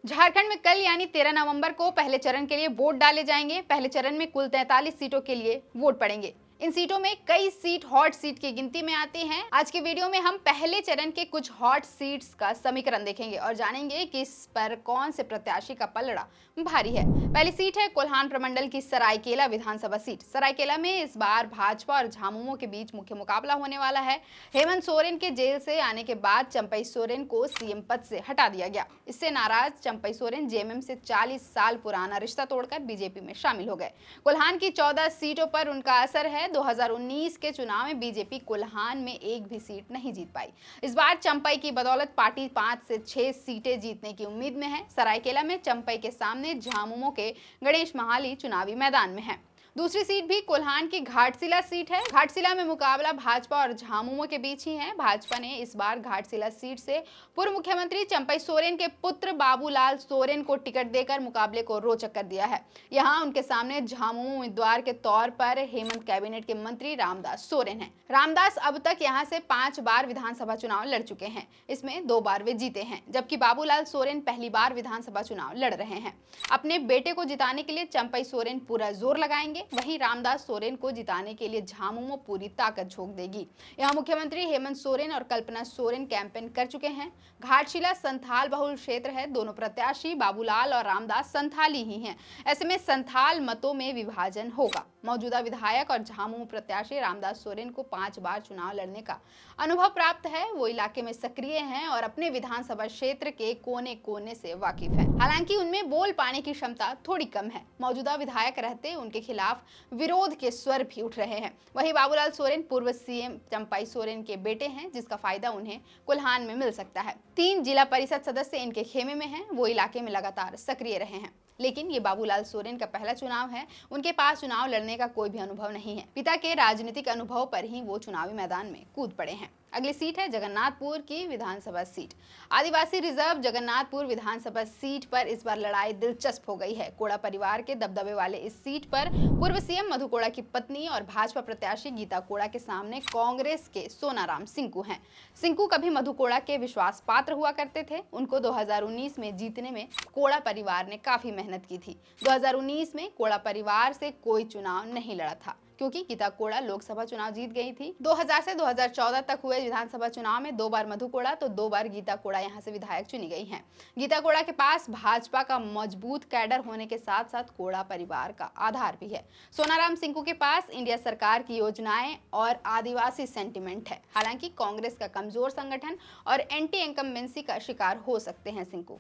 झारखंड में कल यानी 13 नवंबर को पहले चरण के लिए वोट डाले जाएंगे। पहले चरण में कुल 43 सीटों के लिए वोट पड़ेंगे। इन सीटों में कई सीट हॉट सीट की गिनती में आती हैं। आज के वीडियो में हम पहले चरण के कुछ हॉट सीट्स का समीकरण देखेंगे और जानेंगे कि इस पर कौन से प्रत्याशी का पलड़ा भारी है। पहली सीट है कोल्हान प्रमंडल की सरायकेला विधानसभा सीट। सरायकेला में इस बार भाजपा और झामुमो के बीच मुख्य मुकाबला होने वाला है। हेमंत सोरेन के जेल से आने के बाद चंपई सोरेन को सीएम पद से हटा दिया गया। इससे नाराज चंपई सोरेन जेएमएम से 40 साल पुराना रिश्ता तोड़कर बीजेपी में शामिल हो गए। कोल्हान की 14 सीटों पर उनका असर है। 2019 के चुनाव में बीजेपी कोल्हान में एक भी सीट नहीं जीत पाई। इस बार चंपई की बदौलत पार्टी 5 से 6 सीटें जीतने की उम्मीद में है। सरायकेला में चंपई के सामने झामुमो के गणेश महाली चुनावी मैदान में है। दूसरी सीट भी कोल्हान की घाटशिला सीट है। घाटशिला में मुकाबला भाजपा और झामुमो के बीच ही है। भाजपा ने इस बार घाटशिला सीट से पूर्व मुख्यमंत्री चंपई सोरेन के पुत्र बाबूलाल सोरेन को टिकट देकर मुकाबले को रोचक कर दिया है। यहां उनके सामने झामुमो उम्मीदवार के तौर पर हेमंत कैबिनेट के मंत्री रामदास सोरेन हैं। रामदास अब तक यहां से 5 बार विधानसभा चुनाव लड़ चुके हैं। इसमें 2 बार वे जीते हैं, जबकि बाबूलाल सोरेन पहली बार विधानसभा चुनाव लड़ रहे हैं। अपने बेटे को जिताने के लिए चंपई सोरेन पूरा जोर लगाएंगे। वहीं रामदास सोरेन को जिताने के लिए झामुमो पूरी ताकत झोंक देगी। यहां मुख्यमंत्री हेमंत सोरेन और कल्पना सोरेन कैंपेन कर चुके हैं। घाटशिला संथाल बहुल क्षेत्र है। दोनों प्रत्याशी बाबूलाल और रामदास संथाली ही हैं। ऐसे में संथाल मतों में विभाजन होगा। मौजूदा विधायक और झामुमो प्रत्याशी रामदास सोरेन को 5 बार चुनाव लड़ने का अनुभव प्राप्त है। वो इलाके में सक्रिय हैं और अपने विधानसभा क्षेत्र के कोने कोने से वाकिफ है। हालांकि उनमें बोल पाने की क्षमता थोड़ी कम है। मौजूदा विधायक रहते उनके खिलाफ विरोध के स्वर भी उठ रहे हैं। वहीं बाबूलाल सोरेन पूर्व सीएम चंपई सोरेन के बेटे हैं, जिसका फायदा उन्हें कोल्हान में मिल सकता है। 3 जिला परिषद सदस्य इनके खेमे में हैं। वो इलाके में लगातार सक्रिय रहे हैं। लेकिन ये बाबूलाल सोरेन का पहला चुनाव है। उनके पास चुनाव लड़ने का कोई भी अनुभव नहीं है। पिता के राजनीतिक अनुभव पर ही वो चुनावी मैदान में कूद पड़े हैं। अगली सीट है जगन्नाथपुर की विधानसभा सीट। आदिवासी रिजर्व जगन्नाथपुर विधानसभा सीट पर इस बार लड़ाई दिलचस्प हो गई है। कोड़ा परिवार के दबदबे वाले इस सीट पर पूर्व सीएम मधु कोड़ा की पत्नी और भाजपा प्रत्याशी गीता कोड़ा के सामने कांग्रेस के सोनाराम सिंकू हैं। सिंकू कभी मधु कोड़ा के विश्वास पात्र हुआ करते थे। उनको 2019 में जीतने में कोड़ा परिवार ने काफी मेहनत की थी। 2019 में कोड़ा परिवार से कोई चुनाव नहीं लड़ा था, क्योंकि गीता कोड़ा लोकसभा चुनाव जीत गई थी। 2000 से 2014 तक हुए विधानसभा चुनाव में 2 बार मधु कोड़ा तो 2 बार गीता कोड़ा यहां से विधायक चुनी गई हैं। गीता कोड़ा के पास भाजपा का मजबूत कैडर होने के साथ साथ कोड़ा परिवार का आधार भी है। सोनाराम सिंकू के पास इंडिया सरकार की योजनाएं और आदिवासी सेंटिमेंट है। हालांकि कांग्रेस का कमजोर संगठन और एंटी इनकम्बेंसी का शिकार हो सकते हैं सिंकू।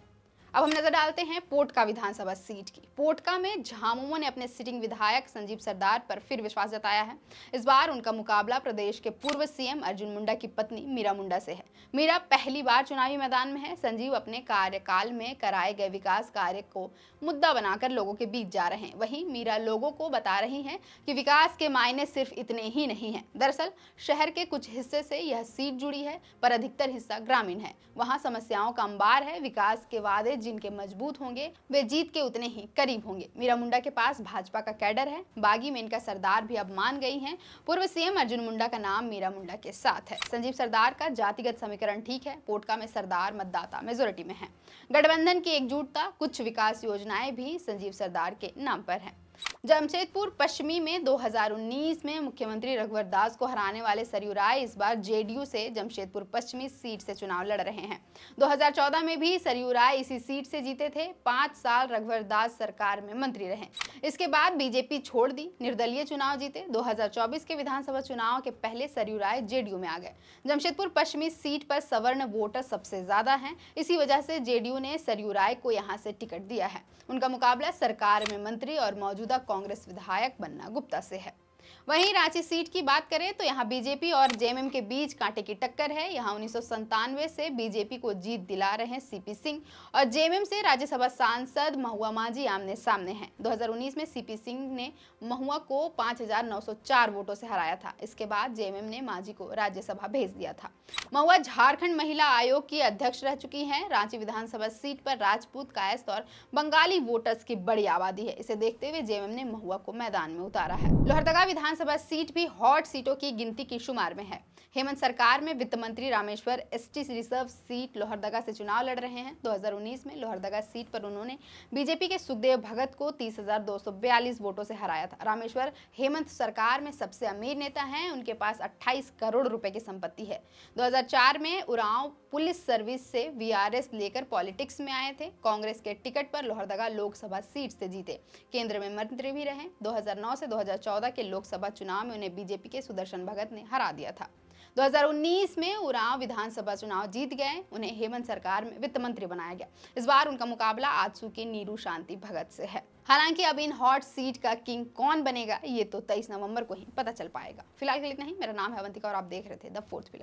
अब हम नजर डालते हैं पोटका विधानसभा सीट की। पोटका में झामुमो ने अपने सिटिंग विधायक संजीव सरदार पर फिर विश्वास जताया है। इस बार उनका मुकाबला प्रदेश के पूर्व सीएम अर्जुन मुंडा की पत्नी मीरा मुंडा से है। मीरा पहली बार चुनावी मैदान में है। संजीव अपने कार्यकाल में कराए गए विकास कार्य को मुद्दा बनाकर लोगों के बीच जा रहे हैं। वहीं मीरा लोगों को बता रही हैं कि विकास के मायने सिर्फ इतने ही नहीं है। दरअसल शहर के कुछ हिस्से से यह सीट जुड़ी है, पर अधिकतर हिस्सा ग्रामीण है। वहां समस्याओं का अंबार है। विकास के वादे जिनके मजबूत होंगे वे जीत के उतने ही करीब होंगे। मीरा मुंडा के पास भाजपा का कैडर है। बागी में इनका सरदार भी अब मान गई हैं। पूर्व सीएम अर्जुन मुंडा का नाम मीरा मुंडा के साथ है। संजीव सरदार का जातिगत समीकरण ठीक है। पोटका में सरदार मतदाता मेजोरिटी में है। गठबंधन की एकजुटता, कुछ विकास योजनाएं भी संजीव सरदार के नाम पर है। जमशेदपुर पश्चिमी में 2019 में मुख्यमंत्री रघुवर दास को हराने वाले सरयू राय इस बार जेडीयू से जमशेदपुर पश्चिमी सीट से चुनाव लड़ रहे हैं। 2014 में भी सरयू राय इसी सीट से जीते थे। 5 साल रघुवर दास सरकार में मंत्री रहे। इसके बाद बीजेपी छोड़ दी, निर्दलीय चुनाव जीते। 2024 के विधानसभा चुनाव के पहले सरयू राय जेडीयू में आ गए। जमशेदपुर पश्चिमी सीट पर सवर्ण वोटर सबसे ज्यादा हैं। इसी वजह से जेडीयू ने सरयू राय को यहां से टिकट दिया है। उनका मुकाबला सरकार में मंत्री और मौजूदा कांग्रेस विधायक बन्ना गुप्ता से है। वहीं रांची सीट की बात करें तो यहां बीजेपी और जेएमएम के बीच कांटे की टक्कर है। यहां 1997 से बीजेपी को जीत दिला रहे सीपी सिंह और जेएमएम से राज्यसभा सांसद महुआ माझी आमने सामने हैं। 2019 में सीपी सिंह ने महुआ को 5904 वोटों से हराया था। इसके बाद जेएमएम ने माझी को राज्यसभा भेज दिया था। महुआ झारखंड महिला आयोग की अध्यक्ष रह चुकी हैं। रांची विधानसभा सीट पर राजपूत, कायस्थ और बंगाली वोटर्स की बड़ी आबादी है। इसे देखते हुए जेएमएम ने महुआ को मैदान में उतारा है। लोहरदगा विधान विधानसभा सीट भी हॉट सीटों की गिनती की शुमार में है। हेमंत सरकार में वित्त मंत्री Rameshwar ST reserve seat Lohardaga से चुनाव लड़ रहे हैं। 2019 में लोहरदगा सीट पर उन्होंने बीजेपी के सुखदेव भगत को 30,242 वोटों से हराया था। रामेश्वर हेमंत सरकार में सबसे अमीर नेता हैं। उनके पास 28 करोड़ रुपए की संपत्ति है। 2004 में उरांव पुलिस सर्विस से वीआरएस लेकर पॉलिटिक्स में आए थे। कांग्रेस के टिकट पर लोहरदगा लोकसभा सीट से जीते। केंद्र में मंत्री भी रहे। 2009 से 2014 के लोकसभा चुनाव में उन्हें बीजेपी के सुदर्शन भगत ने हरा दिया था। 2019 में उरांव विधानसभा चुनाव जीत गए। उन्हें हेमंत सरकार में वित्त मंत्री बनाया गया। इस बार उनका मुकाबला आजसू के नीरू शांति भगत से है। हालांकि अब इन हॉट सीट का किंग कौन बनेगा ये तो 23 नवंबर को ही पता चल पाएगा। फिलहाल के लिए इतना ही। मेरा नाम है अवंतिका और आप देख रहे थे द फोर्थ पिलर।